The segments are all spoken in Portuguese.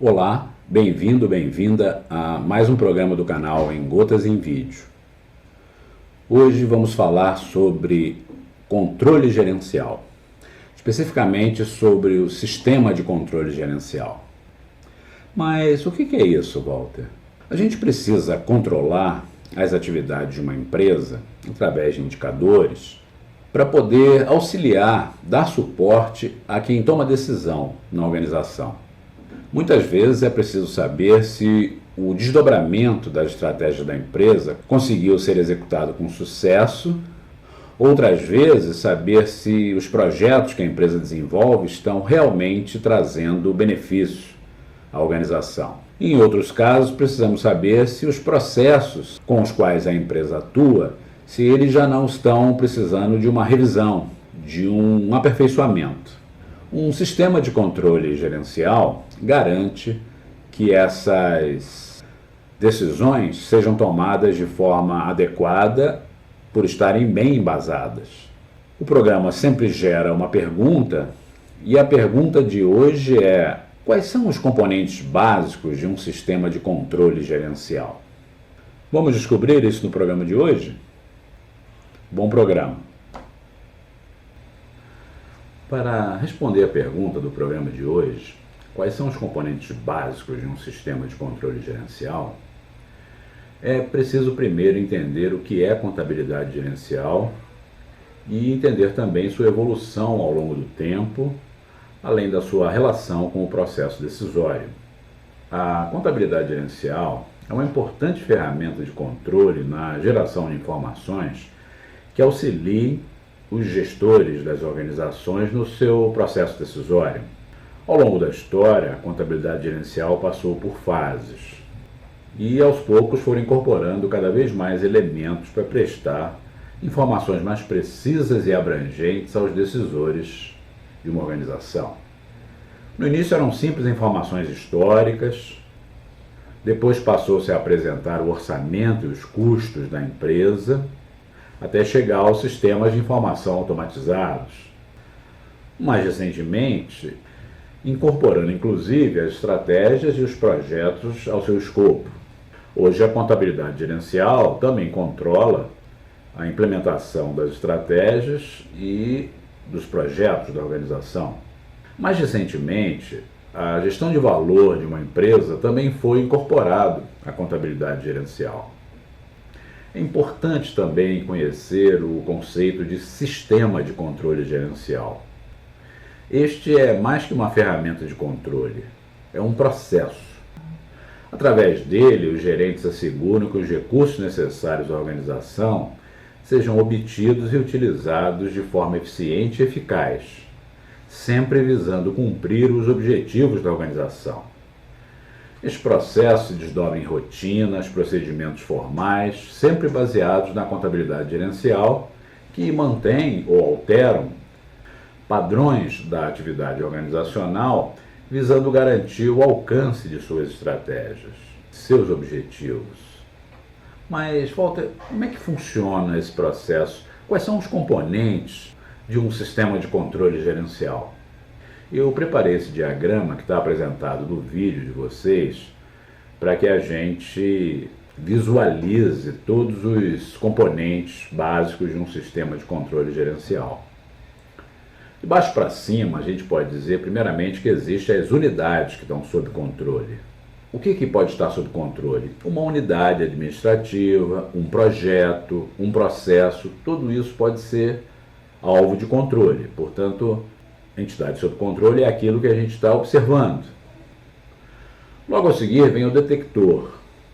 Olá, bem-vindo, bem-vinda a mais um programa do canal Em Gotas em Vídeo. Hoje vamos falar sobre controle gerencial, especificamente sobre o sistema de controle gerencial. Mas o que é isso, Walter? A gente precisa controlar as atividades de uma empresa através de indicadores para poder auxiliar, dar suporte a quem toma decisão na organização. Muitas vezes é preciso saber se o desdobramento das estratégias da empresa conseguiu ser executado com sucesso. Outras vezes, saber se os projetos que a empresa desenvolve estão realmente trazendo benefícios à organização. Em outros casos, precisamos saber se os processos com os quais a empresa atua, se eles já não estão precisando de uma revisão, de um aperfeiçoamento. Um sistema de controle gerencial garante que essas decisões sejam tomadas de forma adequada por estarem bem embasadas. O programa sempre gera uma pergunta e a pergunta de hoje é: quais são os componentes básicos de um sistema de controle gerencial? Vamos descobrir isso no programa de hoje? Bom programa! Para responder a pergunta do programa de hoje, quais são os componentes básicos de um sistema de controle gerencial, é preciso primeiro entender o que é contabilidade gerencial e entender também sua evolução ao longo do tempo, além da sua relação com o processo decisório. A contabilidade gerencial é uma importante ferramenta de controle na geração de informações que auxiliem os gestores das organizações no seu processo decisório. Ao longo da história, a contabilidade gerencial passou por fases e aos poucos foram incorporando cada vez mais elementos para prestar informações mais precisas e abrangentes aos decisores de uma organização. No início eram simples informações históricas, depois passou-se a apresentar o orçamento e os custos da empresa, até chegar aos sistemas de informação automatizados. Mais recentemente, incorporando inclusive as estratégias e os projetos ao seu escopo. Hoje a contabilidade gerencial também controla a implementação das estratégias e dos projetos da organização. Mais recentemente, a gestão de valor de uma empresa também foi incorporado à contabilidade gerencial. É importante também conhecer o conceito de sistema de controle gerencial. Este é mais que uma ferramenta de controle, é um processo. Através dele, os gerentes asseguram que os recursos necessários à organização sejam obtidos e utilizados de forma eficiente e eficaz, sempre visando cumprir os objetivos da organização. Este processo se desdobra em rotinas, procedimentos formais, sempre baseados na contabilidade gerencial, que mantém ou alteram padrões da atividade organizacional, visando garantir o alcance de suas estratégias, seus objetivos. Mas, Walter, como é que funciona esse processo? Quais são os componentes de um sistema de controle gerencial? Eu preparei esse diagrama que está apresentado no vídeo de vocês para que a gente visualize todos os componentes básicos de um sistema de controle gerencial. De baixo para cima, a gente pode dizer primeiramente que existem as unidades que estão sob controle. O que pode estar sob controle? Uma unidade administrativa, um projeto, um processo, tudo isso pode ser alvo de controle. Portanto, entidade sob controle é aquilo que a gente está observando. Logo a seguir vem o detector.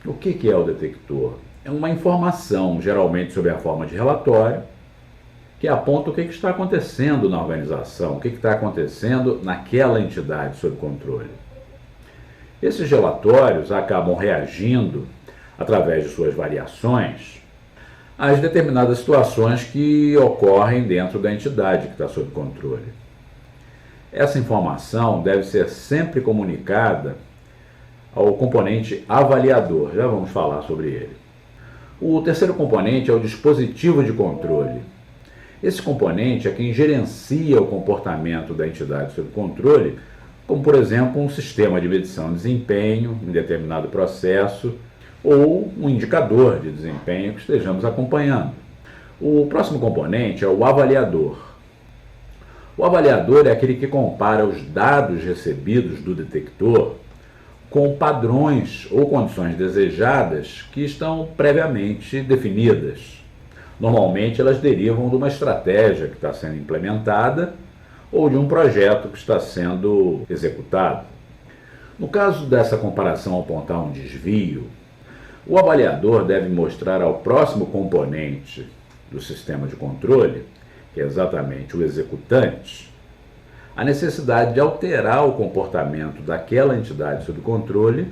O que é o detector? É uma informação, geralmente sob a forma de relatório, que aponta o que está acontecendo na organização, o que está acontecendo naquela entidade sob controle. Esses relatórios acabam reagindo, através de suas variações, às determinadas situações que ocorrem dentro da entidade que está sob controle. Essa informação deve ser sempre comunicada ao componente avaliador, já vamos falar sobre ele. O terceiro componente é o dispositivo de controle. Esse componente é quem gerencia o comportamento da entidade sob controle como por exemplo um sistema de medição de desempenho em determinado processo ou um indicador de desempenho que estejamos acompanhando. O próximo componente é o avaliador. O avaliador é aquele que compara os dados recebidos do detector com padrões ou condições desejadas que estão previamente definidas. Normalmente elas derivam de uma estratégia que está sendo implementada ou de um projeto que está sendo executado. No caso dessa comparação apontar um desvio, o avaliador deve mostrar ao próximo componente do sistema de controle, que é exatamente o executante, a necessidade de alterar o comportamento daquela entidade sob controle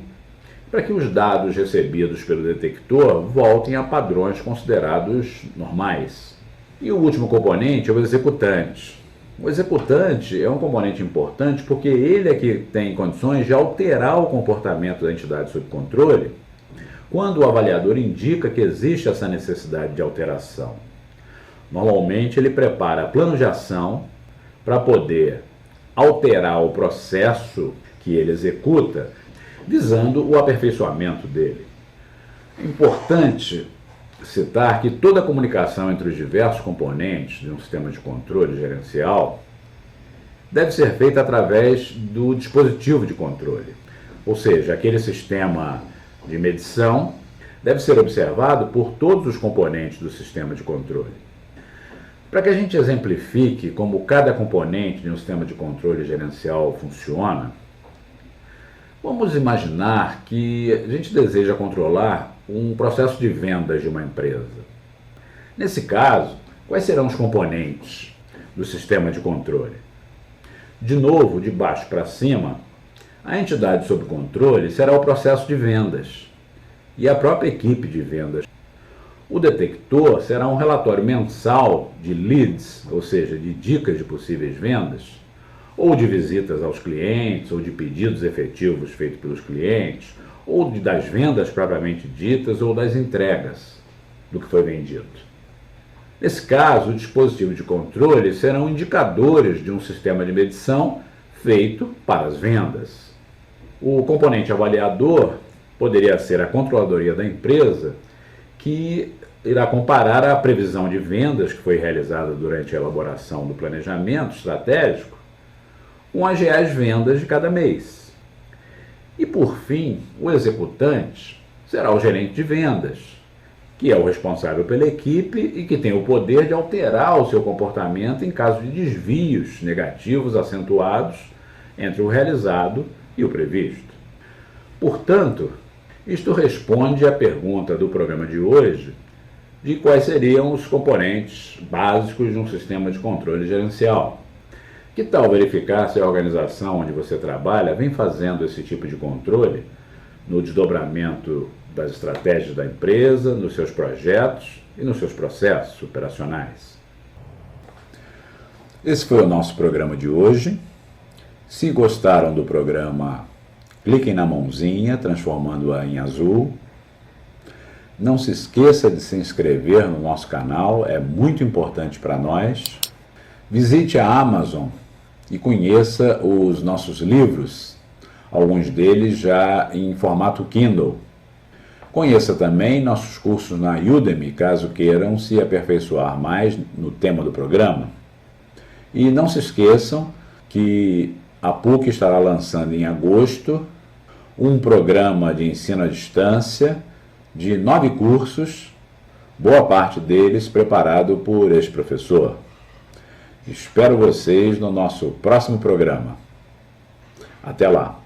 para que os dados recebidos pelo detector voltem a padrões considerados normais. E o último componente é o executante. O executante é um componente importante porque ele é que tem condições de alterar o comportamento da entidade sob controle quando o avaliador indica que existe essa necessidade de alteração. Normalmente ele prepara planos de ação para poder alterar o processo que ele executa, visando o aperfeiçoamento dele. É importante citar que toda a comunicação entre os diversos componentes de um sistema de controle gerencial deve ser feita através do dispositivo de controle, ou seja, aquele sistema de medição deve ser observado por todos os componentes do sistema de controle. Para que a gente exemplifique como cada componente de um sistema de controle gerencial funciona, vamos imaginar que a gente deseja controlar um processo de vendas de uma empresa. Nesse caso, quais serão os componentes do sistema de controle? De novo, de baixo para cima, a entidade sob controle será o processo de vendas e a própria equipe de vendas. O detector será um relatório mensal de leads, ou seja, de dicas de possíveis vendas, ou de visitas aos clientes, ou de pedidos efetivos feitos pelos clientes, ou das vendas propriamente ditas, ou das entregas do que foi vendido. Nesse caso, o dispositivo de controle serão indicadores de um sistema de medição feito para as vendas. O componente avaliador poderia ser a controladoria da empresa, que irá comparar a previsão de vendas que foi realizada durante a elaboração do planejamento estratégico com as reais vendas de cada mês. E, por fim, o executante será o gerente de vendas, que é o responsável pela equipe e que tem o poder de alterar o seu comportamento em caso de desvios negativos acentuados entre o realizado e o previsto. Portanto, isto responde à pergunta do programa de hoje de quais seriam os componentes básicos de um sistema de controle gerencial. Que tal verificar se a organização onde você trabalha vem fazendo esse tipo de controle no desdobramento das estratégias da empresa, nos seus projetos e nos seus processos operacionais? Esse foi o nosso programa de hoje. Se gostaram do programa, cliquem na mãozinha, transformando-a em azul. Não se esqueça de se inscrever no nosso canal, é muito importante para nós. Visite a Amazon e conheça os nossos livros, alguns deles já em formato Kindle. Conheça também nossos cursos na Udemy, caso queiram se aperfeiçoar mais no tema do programa. E não se esqueçam que a PUC estará lançando em agosto um programa de ensino à distância de 9 cursos, boa parte deles preparado por ex-professor. Espero vocês no nosso próximo programa. Até lá!